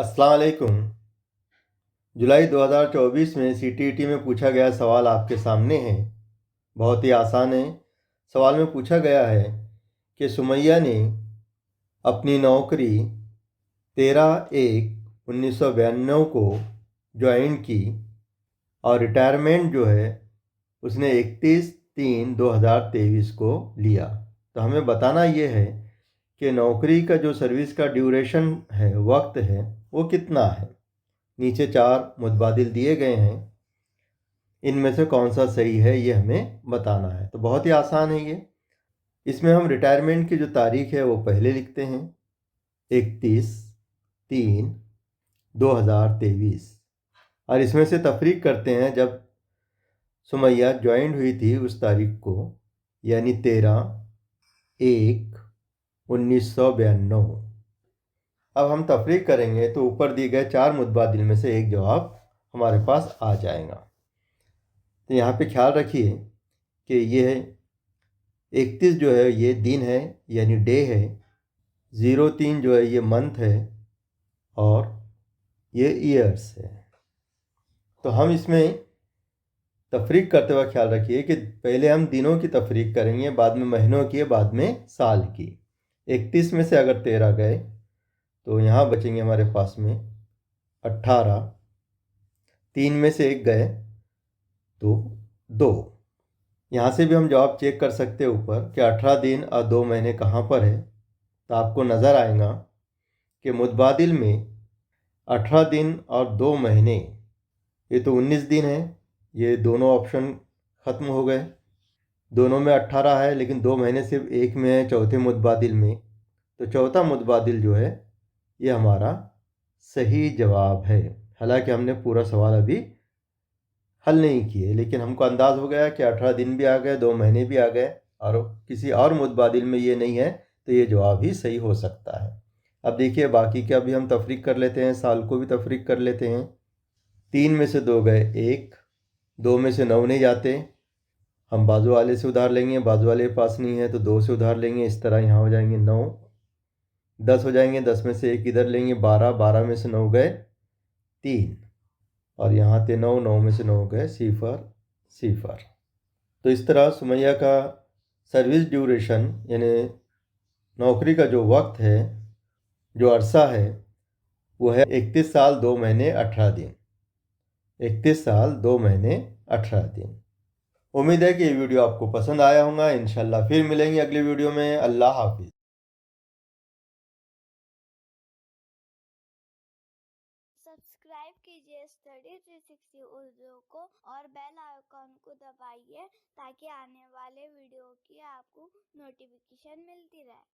अस्सलाम वालेकुम। जुलाई 2024 में सीटीईटी में पूछा गया सवाल आपके सामने है। बहुत ही आसान है। सवाल में पूछा गया है कि सुमैया ने अपनी नौकरी 13/1/1992 को ज्वाइन की और रिटायरमेंट जो है उसने 31/3/2023 को लिया। तो हमें बताना ये है कि नौकरी का जो सर्विस का ड्यूरेशन है, वक्त है, वो कितना है। नीचे 4 मुतबादिल दिए गए हैं, इनमें से कौन सा सही है ये हमें बताना है। तो बहुत ही आसान है ये। इसमें हम रिटायरमेंट की जो तारीख है वो पहले लिखते हैं, 31/3/2023, और इसमें से तफरीक करते हैं जब सुमैया ज्वाइन हुई थी उस तारीख को, यानी 13/1/1992। अब हम तफरीक करेंगे तो ऊपर दिए गए 4 मुतबादिल में से एक जवाब हमारे पास आ जाएगा। तो यहाँ पे ख्याल रखिए कि ये 31 जो है ये दिन है, यानी डे है। 03 जो है ये मंथ है, और ये ईयर्स है। तो हम इसमें तफरीक करते हुए ख्याल रखिए कि पहले हम दिनों की तफरीक करेंगे, बाद में महीनों की, बाद में साल की। 31 में से अगर 13 गए तो यहाँ बचेंगे हमारे पास में 18। 3 में से 1 गए तो 2। यहाँ से भी हम जवाब चेक कर सकते हैं ऊपर कि 18 दिन और 2 महीने कहाँ पर है। तो आपको नज़र आएगा कि मुतबादिल में 18 दिन और 2 महीने, ये तो 19 दिन है। ये दोनों ऑप्शन ख़त्म हो गए। दोनों में 18 है, लेकिन 2 महीने सिर्फ एक में है, चौथे मुतबादिल में। तो चौथा मुतबादिल जो है ये हमारा सही जवाब है। हालांकि हमने पूरा सवाल अभी हल नहीं किए, लेकिन हमको अंदाज़ हो गया कि 18 दिन भी आ गए, 2 महीने भी आ गए, और किसी और मुतबादिल में ये नहीं है, तो ये जवाब ही सही हो सकता है। अब देखिए बाकी का भी हम तफरीक कर लेते हैं, साल को भी तफरीक कर लेते हैं। 3 में से 2 गए 1, 2 में से 9 नहीं जाते, हम बाजू वाले से उधार लेंगे, बाजू वाले के पास नहीं है तो 2 से उधार लेंगे। इस तरह यहाँ हो जाएंगे 9, 10 हो जाएंगे, 10 में से 1 इधर लेंगे, 12, 12 में से 9 गए 3, और यहाँ थे 9, 9 में से 9 गए सिफर सिफर। तो इस तरह सुमैया का सर्विस ड्यूरेशन, यानी नौकरी का जो वक्त है, जो अरसा है, वो है 31 साल 2 महीने 18 दिन। 31 साल 2 महीने 18 दिन। उम्मीद है कि ये वीडियो आपको पसंद आया होगा। इंशाल्लाह फिर मिलेंगे अगली वीडियो में। अल्लाह हाफिज़। सब्सक्राइब कीजिए स्टडी 360 उर्दू को और बेल आइकॉन को दबाइए ताकि आने वाले वीडियो की आपको नोटिफिकेशन मिलती रहे।